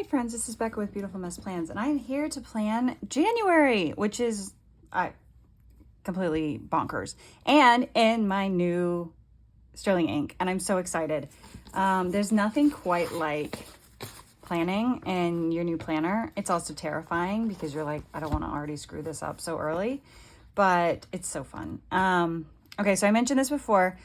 Hey friends, this is Becca with Beautiful Mess Plans, and I'm here to plan January, which is completely bonkers, and in my new sterling ink, and I'm so excited. There's nothing quite like planning in your new planner. It's also terrifying because you're like, I don't want to already screw this up so early, but it's so fun. Okay, so I mentioned this before.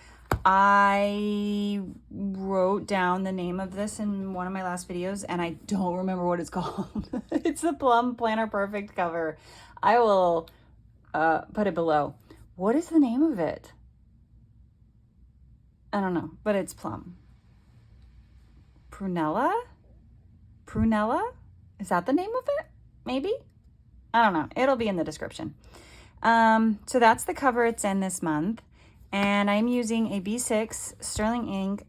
I wrote down the name of this in one of my last videos and I don't remember what it's called. It's the Plum Planner Perfect cover. I will put it below. What is the name of it? I don't know, but it's Plum. Prunella? Prunella? Is that the name of it? Maybe? I don't know. It'll be in the description. So that's the cover it's in this month. And I'm using a B6 sterling ink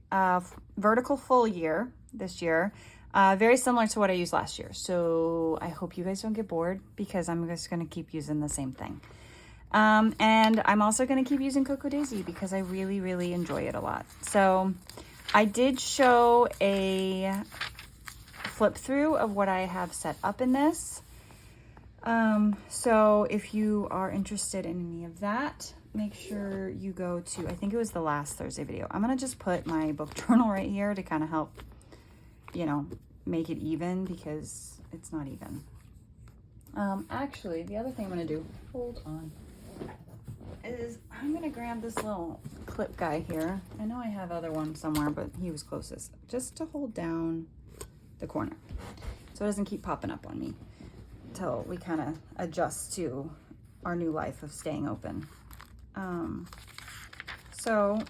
vertical full year this year, very similar to what I used last year. So I hope you guys don't get bored because I'm just going to keep using the same thing. And I'm also going to keep using Cocoa Daisy because I really, really enjoy it a lot. So I did show a flip through of what I have set up in this. So if you are interested in any of that, make sure you go to, I think it was the last Thursday video. I'm going to just put my book journal right here to kind of help, you know, make it even because it's not even. Actually, the other thing I'm going to do, hold on, is I'm going to grab this little clip guy here. I know I have other ones somewhere, but he was closest, just to hold down the corner so it doesn't keep popping up on me until we kind of adjust to our new life of staying open. So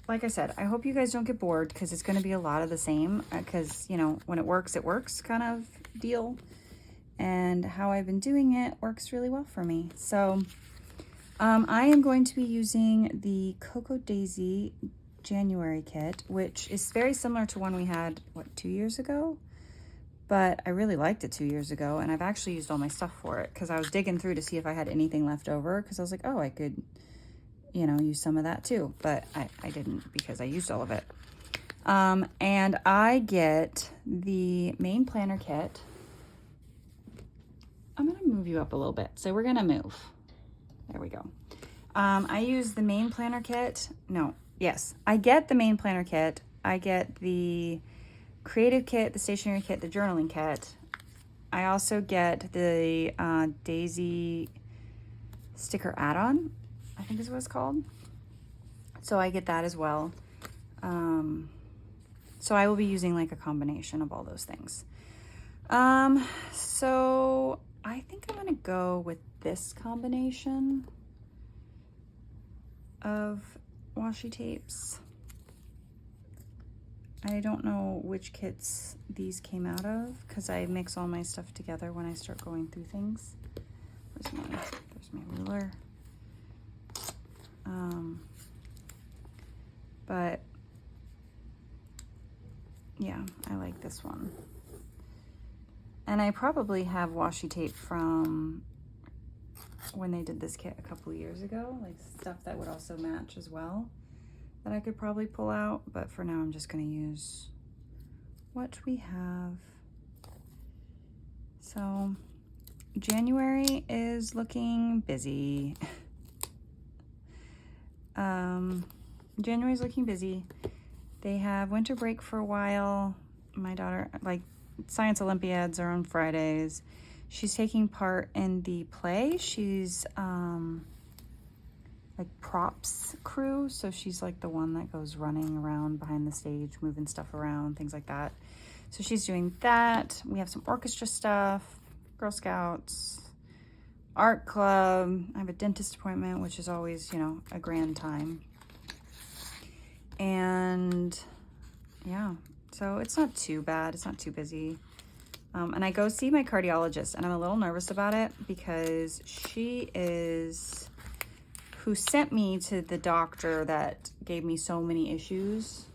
like I said, I hope you guys don't get bored because it's going to be a lot of the same because, you know, when it works kind of deal. And how I've been doing it works really well for me. So I am going to be using the Cocoa Daisy January kit, which is very similar to one we had, what, 2 years ago? But I really liked it 2 years ago, and I've actually used all my stuff for it because I was digging through to see if I had anything left over because I was like, oh, I could, you know, use some of that too. But I didn't because I used all of it. And I get the main planner kit. I'm going to move you up a little bit. So we're going to move. There we go. I use the main planner kit. No, yes, I get the main planner kit. I get the creative kit, the stationery kit, the journaling kit. I also get the Daisy sticker add-on, I think is what it's called. So I get that as well. So I will be using like a combination of all those things. So I think I'm gonna go with this combination of washi tapes. I don't know which kits these came out of because I mix all my stuff together when I start going through things. There's my ruler. But yeah, I like this one. And I probably have washi tape from when they did this kit a couple years ago, like stuff that would also match as well that I could probably pull out, but for now I'm just going to use what we have. So January is looking busy. January's looking busy. They have winter break for a while. My daughter, like, Science Olympiads are on Fridays. She's taking part in the play. She's like props crew, so she's like the one that goes running around behind the stage, moving stuff around, things like that. So she's doing that. We have some orchestra stuff, Girl Scouts, art club. I have a dentist appointment, which is always, you know, a grand time. And yeah, so it's not too bad. It's not too busy. And I go see my cardiologist, and I'm a little nervous about it because she is who sent me to the doctor that gave me so many issues.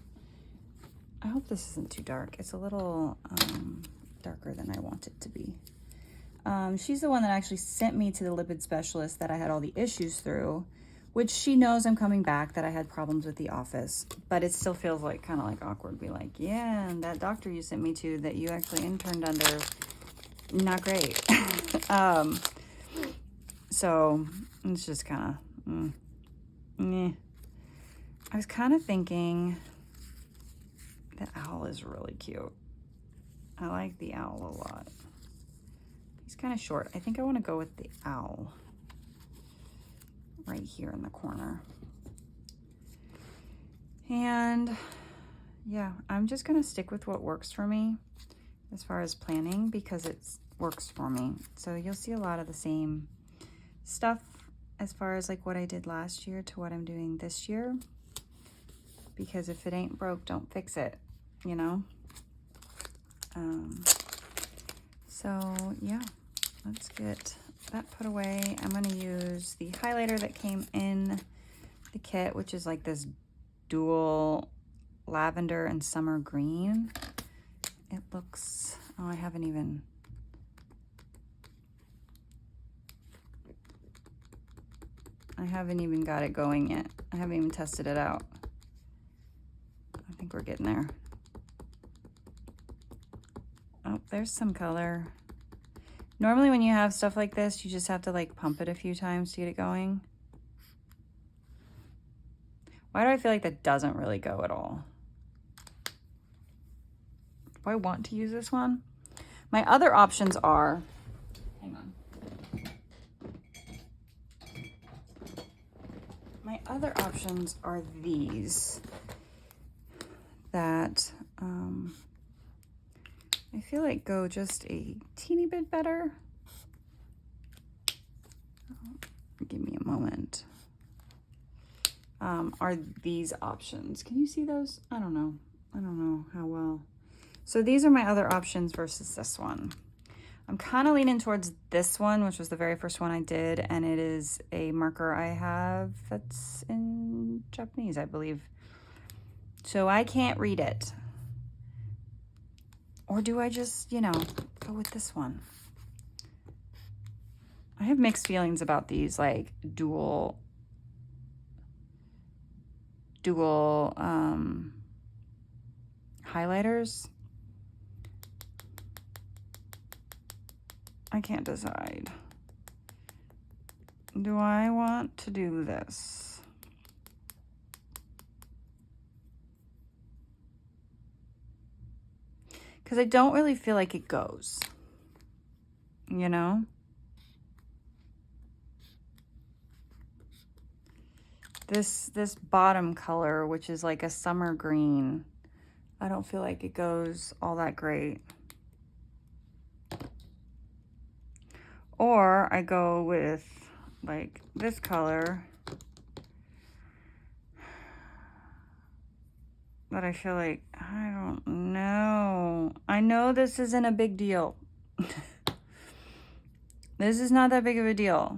I hope this isn't too dark. It's a little darker than I want it to be. She's the one that actually sent me to the lipid specialist that I had all the issues through, which she knows I'm coming back, that I had problems with the office, but it still feels like kind of like awkward. Be like, yeah, and that doctor you sent me to that you actually interned under, not great. So it's just kind of, I was kind of thinking the owl is really cute. I like the owl a lot. He's kind of short. I think I want to go with the owl right here in the corner. And yeah, I'm just going to stick with what works for me as far as planning, because it works for me. So you'll see a lot of the same stuff as far as like what I did last year to what I'm doing this year, because if it ain't broke, don't fix it, you know? So yeah, let's get that put away. I'm going to use the highlighter that came in the kit, which is like this dual lavender and summer green. It looks, oh, I haven't even got it going yet. I haven't even tested it out. I think we're getting there. Oh, there's some color. Normally when you have stuff like this, you just have to like pump it a few times to get it going. Why do I feel like that doesn't really go at all? Do I want to use this one? My other options are, hang on. My other options are these that I feel like go just a teeny bit better. Give me a moment. Are these options. Can you see those? I don't know. I don't know how well. So these are my other options versus this one. I'm kind of leaning towards this one, which was the very first one I did, and it is a marker I have that's in Japanese, I believe. So I can't read it. Or do I just, you know, go with this one? I have mixed feelings about these, like, dual highlighters. I can't decide. Do I want to do this? Because I don't really feel like it goes, you know? This bottom color, which is like a summer green, I don't feel like it goes all that great. Or I go with like this color that I feel like, I don't know. I know this isn't a big deal. This is not that big of a deal.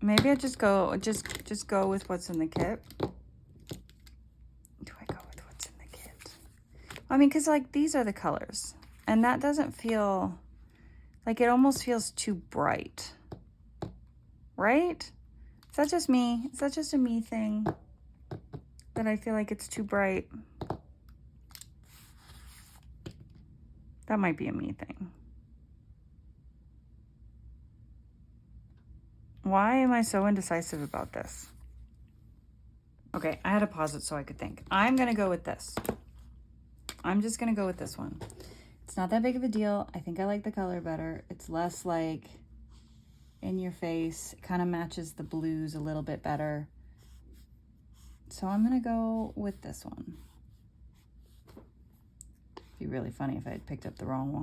Maybe I just go with what's in the kit. Do I go with what's in the kit? I mean, because like these are the colors, and that doesn't feel like, it almost feels too bright, right? Is that just me? Is that just a me thing? That I feel like it's too bright? That might be a me thing. Why am I so indecisive about this? Okay, I had to pause it so I could think. I'm gonna go with this. I'm just gonna go with this one. It's not that big of a deal. I think I like the color better. It's less like in your face. It kind of matches the blues a little bit better. So I'm gonna go with this one. It'd be really funny if I had picked up the wrong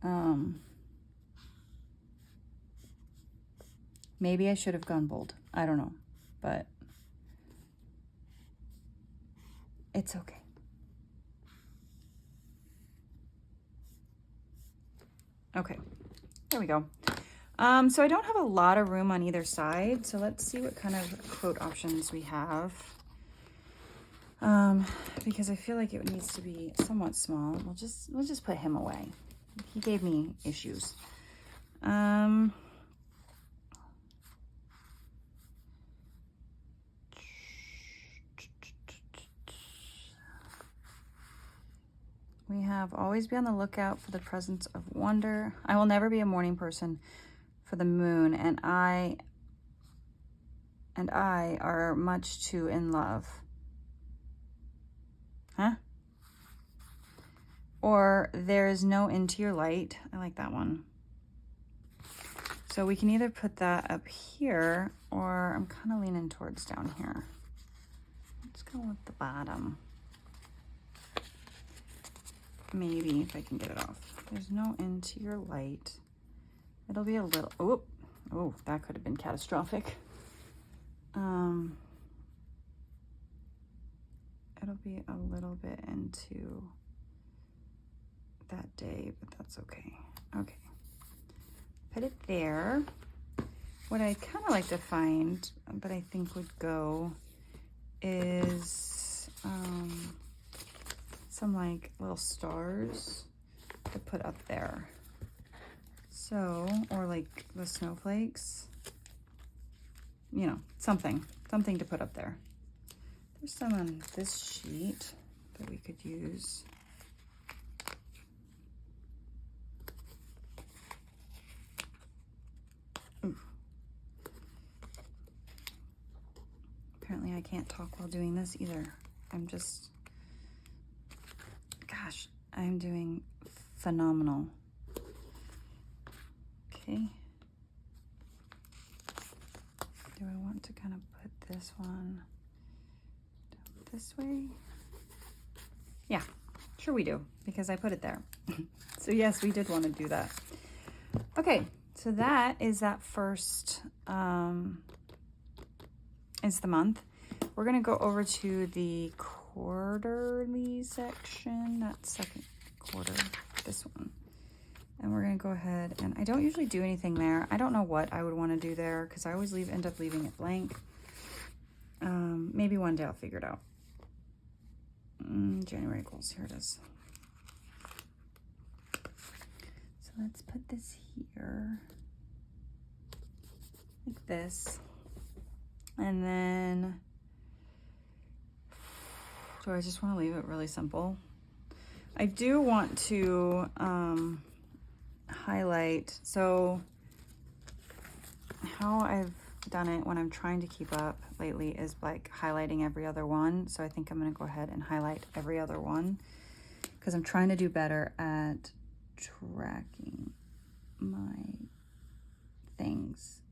one. Maybe I should have gone bold. I don't know, but it's okay. Okay, there we go. So I don't have a lot of room on either side, so let's see what kind of quote options we have. Because I feel like it needs to be somewhat small. We'll just put him away. He gave me issues. We have always be on the lookout for the presence of wonder. I will never be a morning person for the moon, and I are much too in love. Huh? Or there is no end to your light. I like that one. So we can either put that up here, or I'm kind of leaning towards down here. Let's go with the bottom. Maybe if I can get it off. There's no end to your light. It'll be a little, oh, that could have been catastrophic. It'll be a little bit into that day, but that's okay. Okay, put it there. What I'd kind of like to find, but I think would go, is some like little stars to put up there. So, or like the snowflakes, you know, something to put up there. There's some on this sheet that we could use. Ooh. Apparently I can't talk while doing this either. Gosh, I'm doing phenomenal. Okay. Do I want to kind of put this one this way? Yeah, sure we do, because I put it there. So yes, we did want to do that. Okay, so that is that first, is the month. We're gonna go over to the quarterly section, that second quarter, this one. And we're gonna go ahead, and I don't usually do anything there. I don't know what I would want to do there, because I always end up leaving it blank. Maybe one day I'll figure it out. January goals, here it is. So let's put this here, like this. And then, do I just want to leave it really simple? I do want to highlight, so how I've done it when I'm trying to keep up lately is like highlighting every other one. So I think I'm going to go ahead and highlight every other one, because I'm trying to do better at tracking my things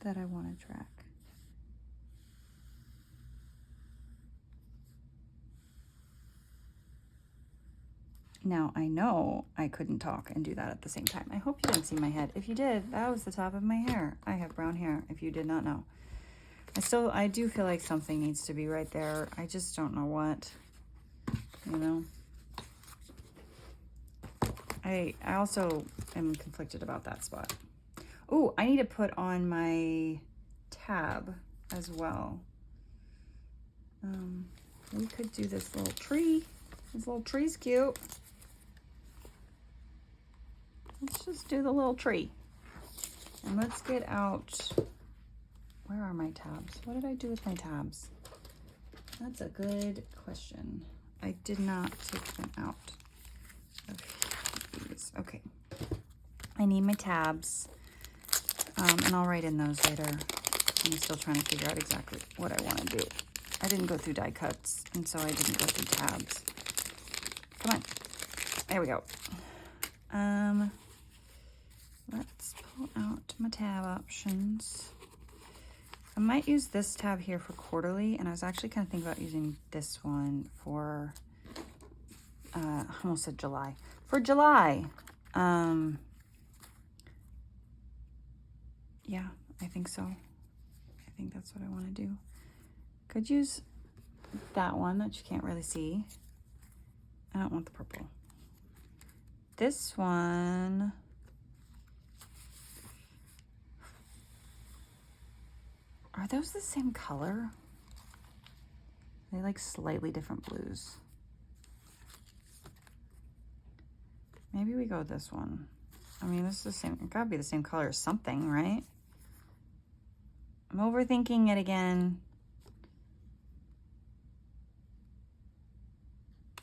that I want to track. Now, I know I couldn't talk and do that at the same time. I hope you didn't see my head. If you did, that was the top of my hair. I have brown hair, if you did not know. I do feel like something needs to be right there. I just don't know what, you know. I also am conflicted about that spot. Oh, I need to put on my tab as well. We could do this little tree. This little tree's cute. Let's just do the little tree. And let's get out, where are my tabs? What did I do with my tabs? That's a good question. I did not take them out of these. Okay. I need my tabs. And I'll write in those later. I'm still trying to figure out exactly what I want to do. I didn't go through die cuts, and so I didn't go through tabs. Come on. There we go. Let's pull out my tab options. I might use this tab here for quarterly, and I was actually kind of thinking about using this one for, I almost said July. For July. Yeah, I think so. I think that's what I want to do. Could use that one that you can't really see. I don't want the purple. This one, are those the same color? They like slightly different blues. Maybe we go with this one. I mean, this is the same, it gotta be the same color as something, right? I'm overthinking it again.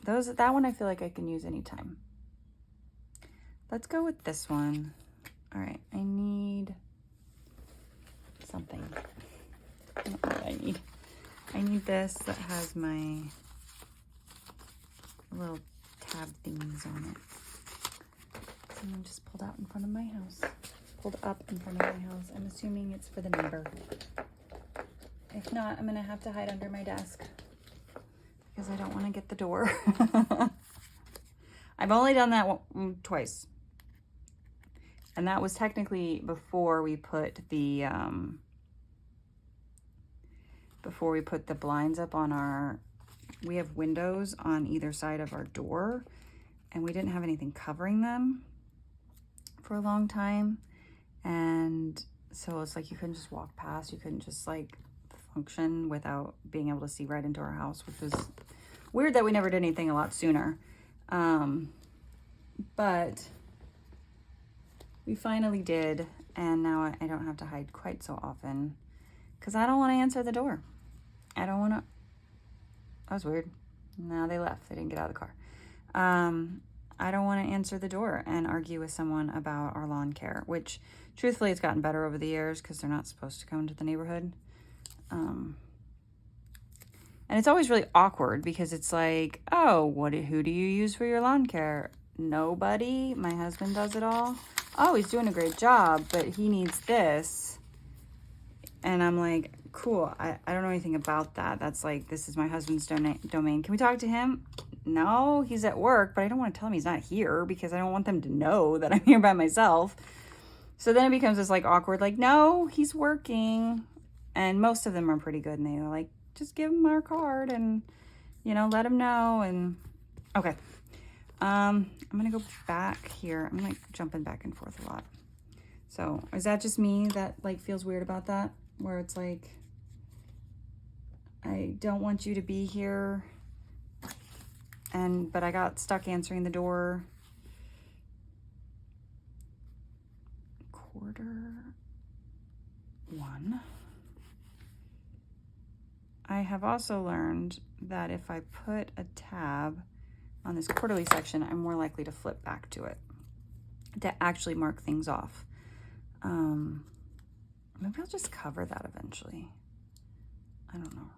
That one I feel like I can use anytime. Let's go with this one. All right, I need something. I don't know what I need. I need this that has my little tab thingies on it. Someone just pulled out in front of my house. Pulled up in front of my house. I'm assuming it's for the neighbor. If not, I'm gonna have to hide under my desk because I don't want to get the door. I've only done that twice. And that was technically before we put the blinds up on our, we have windows on either side of our door, and we didn't have anything covering them for a long time. And so it's like you couldn't just walk past, you couldn't just like function without being able to see right into our house, which was weird that we never did anything a lot sooner. But we finally did, and now I don't have to hide quite so often because I don't want to answer the door. I don't want to. That was weird. No, they left. They didn't get out of the car. I don't want to answer the door and argue with someone about our lawn care, which truthfully it's gotten better over the years because they're not supposed to come into the neighborhood. And it's always really awkward because it's like, oh, who do you use for your lawn care? Nobody. My husband does it all. Oh, he's doing a great job, but he needs this. And I'm like, cool, I don't know anything about that. That's like, this is my husband's domain. Can we talk to him? No, he's at work, but I don't want to tell him he's not here because I don't want them to know that I'm here by myself. So then it becomes this like awkward, like, no, he's working. And most of them are pretty good. And they're like, just give him our card and, you know, let him know. And okay. I'm going to go back here. I'm like jumping back and forth a lot. So is that just me that like feels weird about that? Where it's like, I don't want you to be here. But I got stuck answering the door. Q1. I have also learned that if I put a tab on this quarterly section, I'm more likely to flip back to it to actually mark things off. Maybe I'll just cover that eventually. I don't know.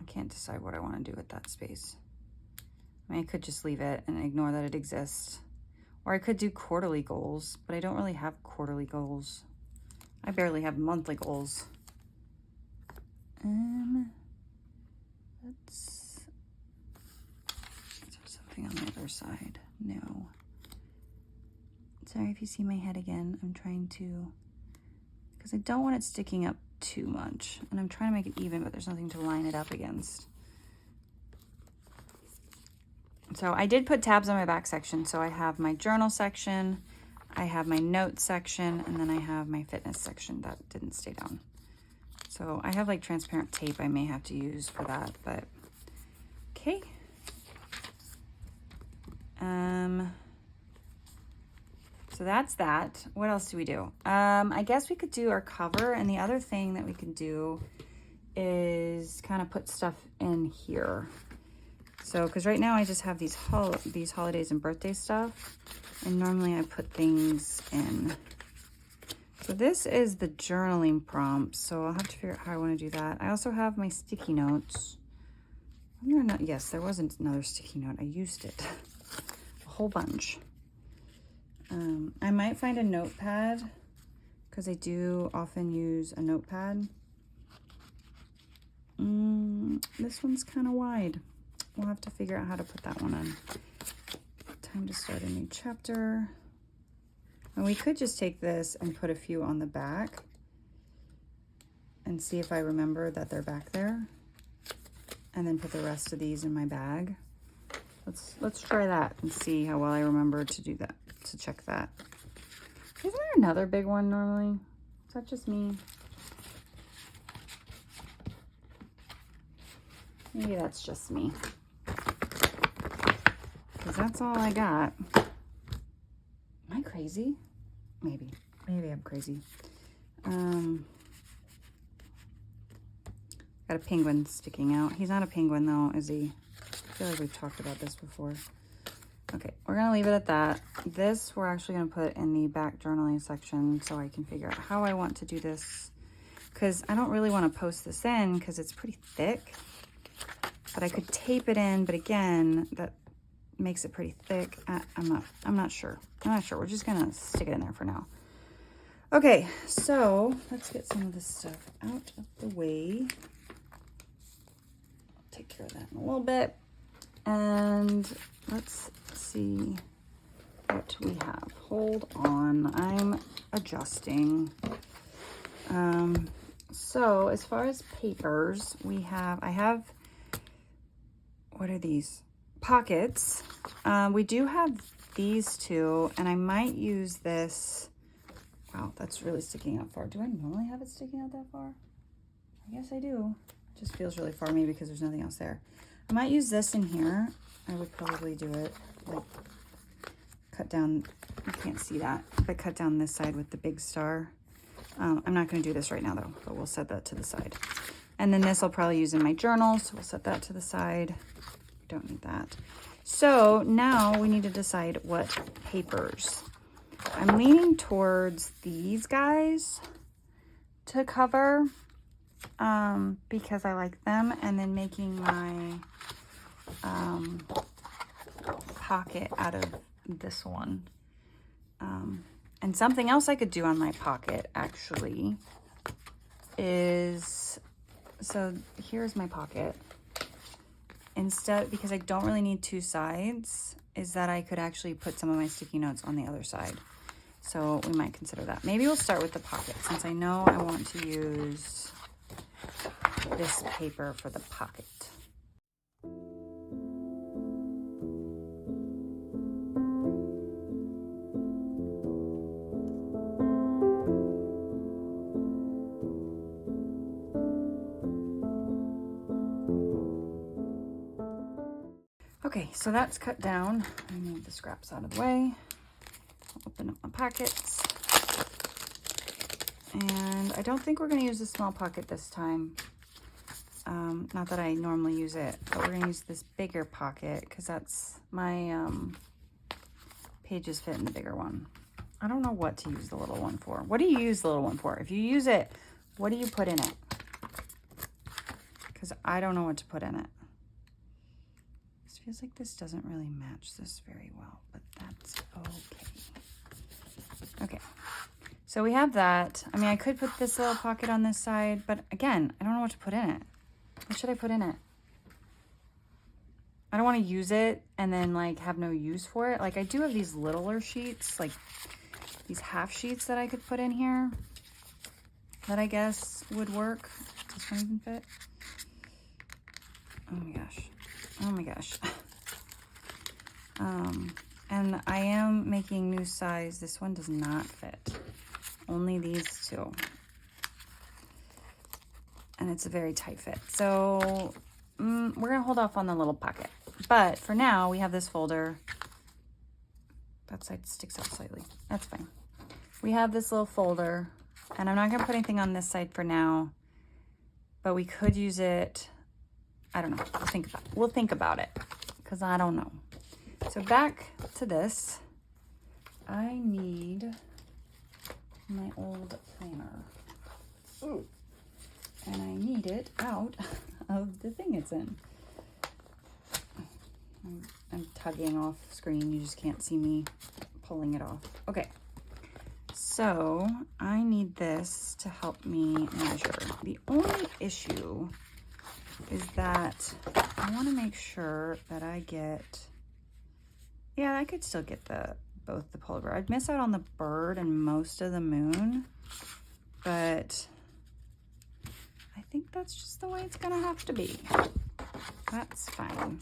I can't decide what I want to do with that space. I mean, I could just leave it and ignore that it exists. Or I could do quarterly goals, but I don't really have quarterly goals. I barely have monthly goals. Is there something on the other side? No. Sorry if you see my head again. I'm trying to, because I don't want it sticking up too much. And I'm trying to make it even, but there's nothing to line it up against. So I did put tabs on my back section. So I have my journal section, I have my notes section, and then I have my fitness section that didn't stay down. So I have like transparent tape I may have to use for that, but okay. So that's that. What else do we do? I guess we could do our cover, and the other thing that we can do is kind of put stuff in here. So, because right now I just have these holidays and birthday stuff, and normally I put things in. So this is the journaling prompt, so I'll have to figure out how I want to do that. I also have my sticky notes. Yes, there was another sticky note. I used it a whole bunch. I might find a notepad because I do often use a notepad. This one's kind of wide. We'll have to figure out how to put that one on. Time to start a new chapter. And we could just take this and put a few on the back and see if I remember that they're back there, and then put the rest of these in my bag. Let's try that and see how well I remember to do that, to check that. Isn't there another big one normally? Is that just me? Maybe that's just me. Because that's all I got. Am I crazy? Maybe I'm crazy. Got a penguin sticking out. He's not a penguin though, is he? feel like we've talked about this before. Okay, we're gonna leave it at that. This we're actually gonna put in the back journaling section so I can figure out how I want to do this, because I don't really want to post this in because it's pretty thick, but I could tape it in, but again, that makes it pretty thick. I'm not sure. We're just gonna stick it in there for now. Okay, so let's get some of this stuff out of the way. Take care of that in a little bit. And let's see what we have. Hold on, I'm adjusting. So as far as papers, I have, what are these? Pockets. We do have these two, and I might use this. Wow, that's really sticking out far. Do I normally have it sticking out that far? I guess I do. It just feels really far maybe because there's nothing else there. I might use this in here. I would probably do it like cut down, you can't see that, but cut down this side with the big star. I'm not going to do this right now though, but we'll set that to the side. And then this I'll probably use in my journal, so we'll set that to the side. Don't need that. So now we need to decide what papers. I'm leaning towards these guys to cover because I like them, and then making my pocket out of this one. And something else I could do on my pocket actually is, so here's my pocket. Instead, because I don't really need two sides, is that I could actually put some of my sticky notes on the other side. So we might consider that. Maybe we'll start with the pocket, since I know I want to use this paper for the pocket. Okay, so that's cut down. I move the scraps out of the way. I'll open up my pockets. And I don't think we're going to use the small pocket this time. Not that I normally use it, but we're going to use this bigger pocket because that's my pages fit in the bigger one. I don't know what to use the little one for. What do you use the little one for? If you use it, what do you put in it? Because I don't know what to put in it. This feels like this doesn't really match this very well, but that's okay. Okay, so we have that. I mean, I could put this little pocket on this side, but again, I don't know what to put in it. What should I put in it? I don't want to use it and then like have no use for it. Like I do have these littler sheets, like these half sheets that I could put in here that I guess would work. Does this one even fit? Oh my gosh. Oh my gosh. And I am making new size. This one does not fit. Only these two. And it's a very tight fit. So we're gonna hold off on the little pocket. But for now, we have this folder. That side sticks out slightly. That's fine. We have this little folder, and I'm not gonna put anything on this side for now, but we could use it. I don't know, we'll think about it, because I don't know. So back to this, I need my old planner. Ooh. And I need it out of the thing it's in. I'm tugging off screen, you just can't see me pulling it off. Okay, so I need this to help me measure. The only issue is that I want to make sure that I get, yeah, I could still get both the polar bear. I'd miss out on the bird and most of the moon, but I think that's just the way it's gonna have to be. That's fine.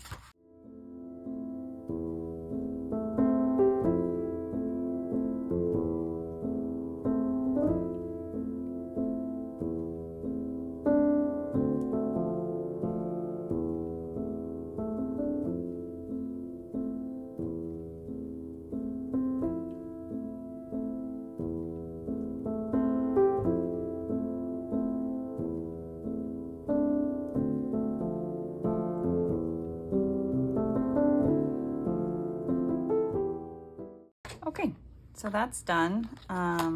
Okay, so that's done. I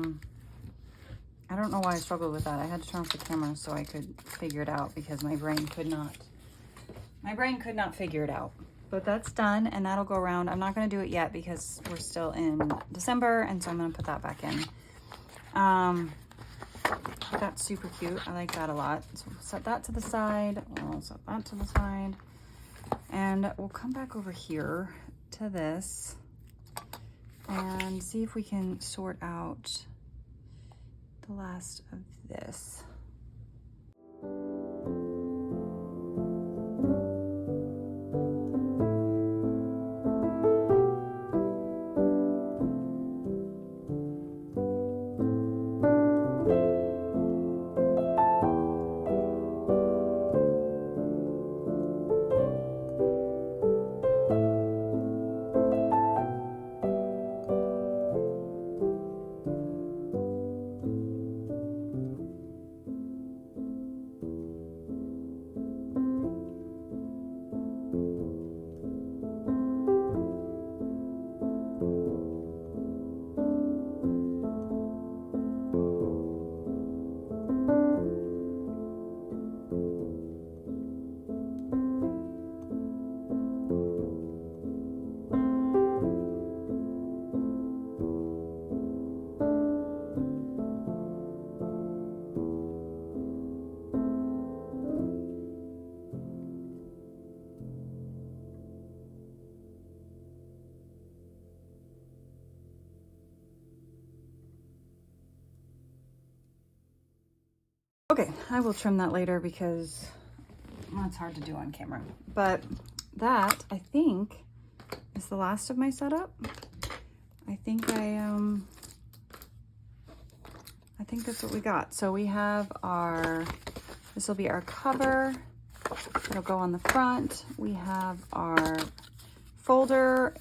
don't know why I struggled with that. I had to turn off the camera so I could figure it out because my brain could not figure it out. But that's done, and that'll go around. I'm not gonna do it yet because we're still in December, and so I'm gonna put that back in. That's super cute. I like that a lot. So we'll set that to the side. We'll set that to the side. And we'll come back over here to this and see if we can sort out the last of this. Okay, I will trim that later because well, it's hard to do on camera. But that, I think, is the last of my setup. I think that's what we got. So we have this will be our cover. It'll go on the front. We have our folder.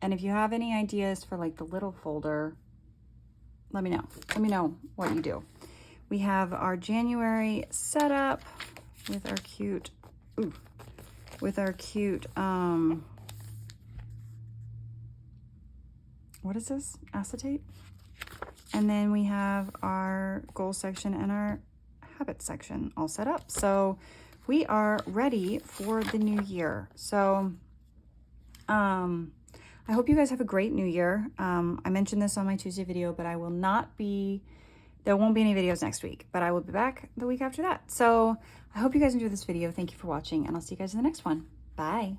And if you have any ideas for like the little folder, let me know. Let me know what you do. We have our January setup with our cute, what is this? Acetate. And then we have our goal section and our habit section all set up. So we are ready for the new year. So I hope you guys have a great new year. I mentioned this on my Tuesday video, but there won't be any videos next week, but I will be back the week after that. So I hope you guys enjoyed this video. Thank you for watching, and I'll see you guys in the next one. Bye.